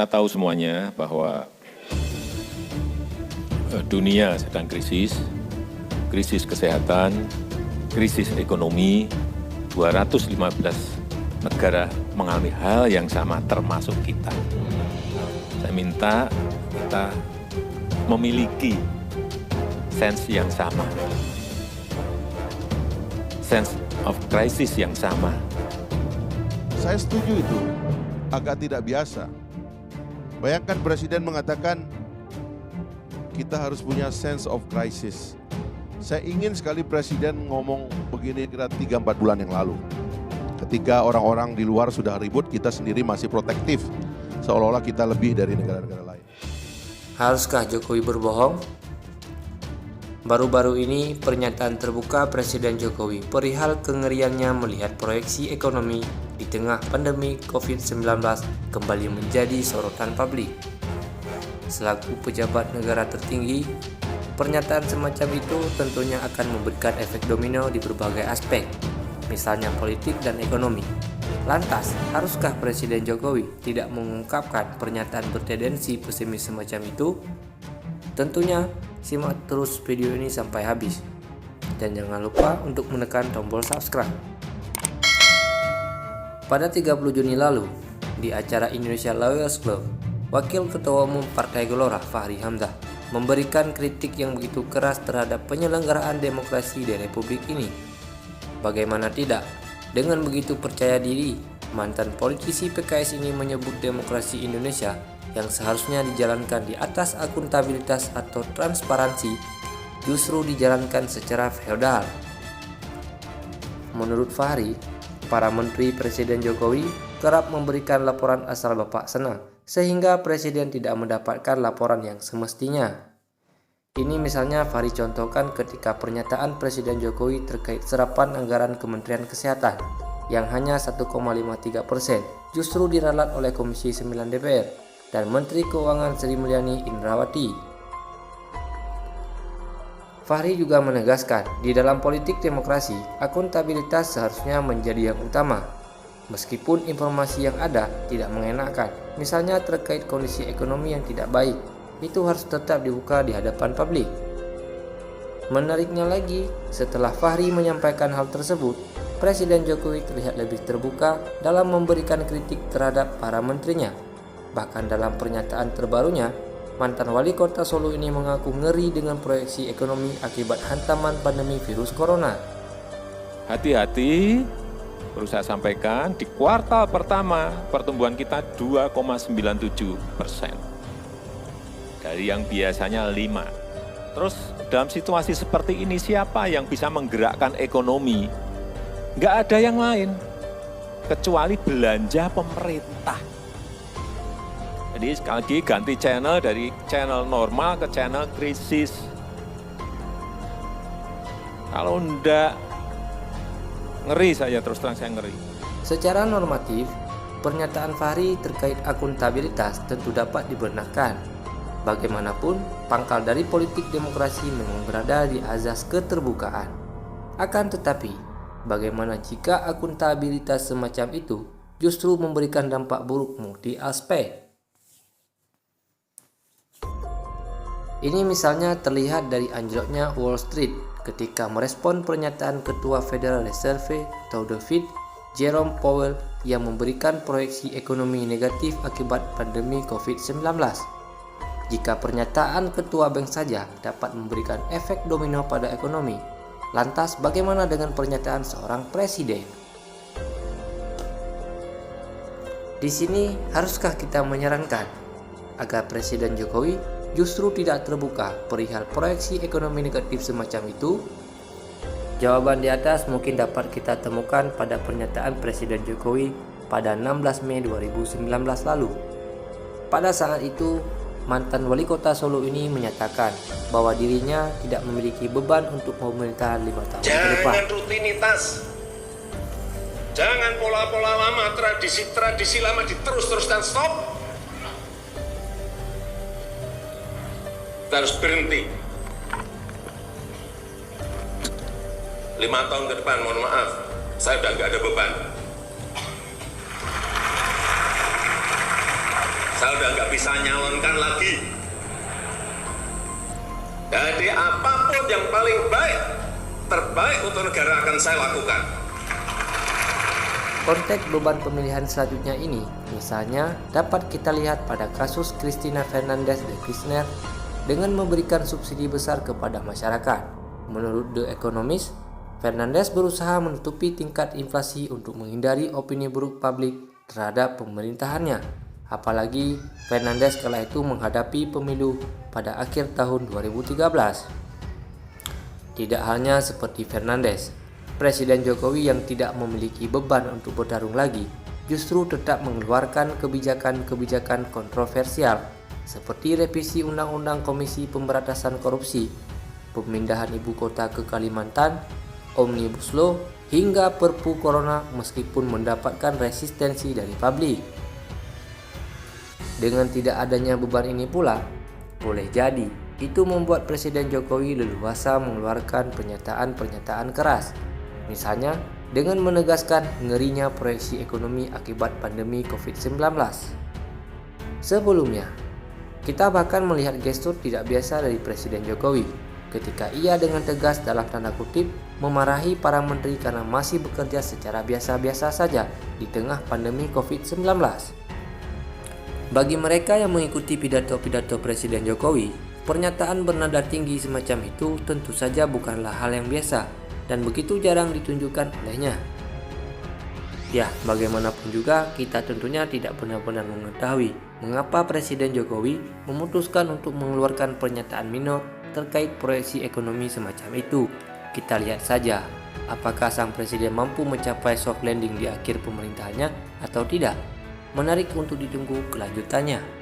Kita tahu semuanya bahwa dunia sedang krisis kesehatan, krisis ekonomi, 215 negara mengalami hal yang sama termasuk kita. Saya minta kita memiliki sense yang sama, sense of crisis yang sama. Saya setuju itu, agak tidak biasa. Bayangkan Presiden mengatakan kita harus punya sense of crisis. Saya ingin sekali Presiden ngomong begini kira 3-4 bulan yang lalu. Ketika orang-orang di luar sudah ribut, kita sendiri masih protektif. Seolah-olah kita lebih dari negara-negara lain. Haruskah Jokowi berbohong? Baru-baru ini pernyataan terbuka Presiden Jokowi perihal kengeriannya melihat proyeksi ekonomi di tengah pandemi COVID-19 kembali menjadi sorotan publik. Selaku pejabat negara tertinggi, pernyataan semacam itu tentunya akan memberikan efek domino di berbagai aspek, misalnya politik dan ekonomi. Lantas, haruskah Presiden Jokowi tidak mengungkapkan pernyataan bertendensi pesimis semacam itu? Tentunya, simak terus video ini sampai habis. Dan jangan lupa untuk menekan tombol subscribe. Pada 30 Juni lalu, di acara Indonesia Lawyers Club, Wakil Ketua Umum Partai Gelora Fachri Hamzah memberikan kritik yang begitu keras terhadap penyelenggaraan demokrasi di Republik ini. Bagaimana tidak, dengan begitu percaya diri, mantan politisi PKS ini menyebut demokrasi Indonesia yang seharusnya dijalankan di atas akuntabilitas atau transparansi justru dijalankan secara feodal. Menurut Fachri, para menteri Presiden Jokowi kerap memberikan laporan asal bapak senang, sehingga Presiden tidak mendapatkan laporan yang semestinya. Ini misalnya Fachri contohkan ketika pernyataan Presiden Jokowi terkait serapan anggaran Kementerian Kesehatan yang hanya 1,53% justru diralat oleh Komisi 9 DPR dan Menteri Keuangan Sri Mulyani Indrawati. Fachri juga menegaskan, di dalam politik demokrasi, akuntabilitas seharusnya menjadi yang utama. Meskipun informasi yang ada tidak mengenakan, misalnya terkait kondisi ekonomi yang tidak baik, itu harus tetap dibuka di hadapan publik. Menariknya lagi, setelah Fachri menyampaikan hal tersebut, Presiden Jokowi terlihat lebih terbuka dalam memberikan kritik terhadap para menterinya. Bahkan dalam pernyataan terbarunya, mantan wali kota Solo ini mengaku ngeri dengan proyeksi ekonomi akibat hantaman pandemi virus corona. Hati-hati, perlu saya sampaikan, di kuartal pertama pertumbuhan kita 2,97%. Dari yang biasanya 5. Terus dalam situasi seperti ini siapa yang bisa menggerakkan ekonomi? Nggak ada yang lain, kecuali belanja pemerintah. Jadi sekali lagi ganti channel dari channel normal ke channel krisis. Kalau enggak, ngeri saya, terus terang saya ngeri. Secara normatif, pernyataan Fachri terkait akuntabilitas tentu dapat dibenarkan. Bagaimanapun, pangkal dari politik demokrasi memang berada di azas keterbukaan. Akan tetapi, bagaimana jika akuntabilitas semacam itu justru memberikan dampak buruk multi aspek? Ini misalnya terlihat dari anjloknya Wall Street ketika merespon pernyataan Ketua Federal Reserve atau The Fed, Jerome Powell, yang memberikan proyeksi ekonomi negatif akibat pandemi COVID-19. Jika pernyataan Ketua Bank saja dapat memberikan efek domino pada ekonomi, lantas bagaimana dengan pernyataan seorang presiden? Di sini haruskah kita menyarankan agar Presiden Jokowi justru tidak terbuka perihal proyeksi ekonomi negatif semacam itu? Jawaban di atas mungkin dapat kita temukan pada pernyataan Presiden Jokowi pada 16 Mei 2019 lalu. Pada saat itu, mantan wali kota Solo ini menyatakan bahwa dirinya tidak memiliki beban untuk pemerintahan 5 tahun ke depan. Jangan rutinitas, jangan pola-pola lama, tradisi lama diterus-teruskan, stop. Kita harus berhenti. 5 tahun ke depan, mohon maaf, saya udah nggak ada beban. Saya udah nggak bisa nyalonkan lagi. Jadi apapun yang paling baik, terbaik untuk negara akan saya lakukan. Konteks beban pemilihan selanjutnya ini, misalnya, dapat kita lihat pada kasus Cristina Fernández de Kirchner dengan memberikan subsidi besar kepada masyarakat. Menurut The Economist, Fernandes berusaha menutupi tingkat inflasi untuk menghindari opini buruk publik terhadap pemerintahannya. Apalagi Fernandes kala itu menghadapi pemilu pada akhir tahun 2013. Tidak hanya seperti Fernandes, Presiden Jokowi yang tidak memiliki beban untuk bertarung lagi justru tetap mengeluarkan kebijakan-kebijakan kontroversial seperti revisi Undang-Undang Komisi Pemberantasan Korupsi, pemindahan ibu kota ke Kalimantan, Omnibus Law, hingga Perpu Corona meskipun mendapatkan resistensi dari publik. Dengan tidak adanya beban ini pula, boleh jadi itu membuat Presiden Jokowi leluasa mengeluarkan pernyataan-pernyataan keras. Misalnya dengan menegaskan ngerinya proyeksi ekonomi akibat pandemi COVID-19. Sebelumnya, kita bahkan melihat gestur tidak biasa dari Presiden Jokowi ketika ia dengan tegas dalam tanda kutip memarahi para menteri karena masih bekerja secara biasa-biasa saja di tengah pandemi COVID-19. Bagi mereka yang mengikuti pidato-pidato Presiden Jokowi, pernyataan bernada tinggi semacam itu tentu saja bukanlah hal yang biasa dan begitu jarang ditunjukkan olehnya. Ya, bagaimanapun juga kita tentunya tidak benar-benar mengetahui mengapa Presiden Jokowi memutuskan untuk mengeluarkan pernyataan minor terkait proyeksi ekonomi semacam itu. Kita lihat saja apakah sang presiden mampu mencapai soft landing di akhir pemerintahannya atau tidak. Menarik untuk ditunggu kelanjutannya.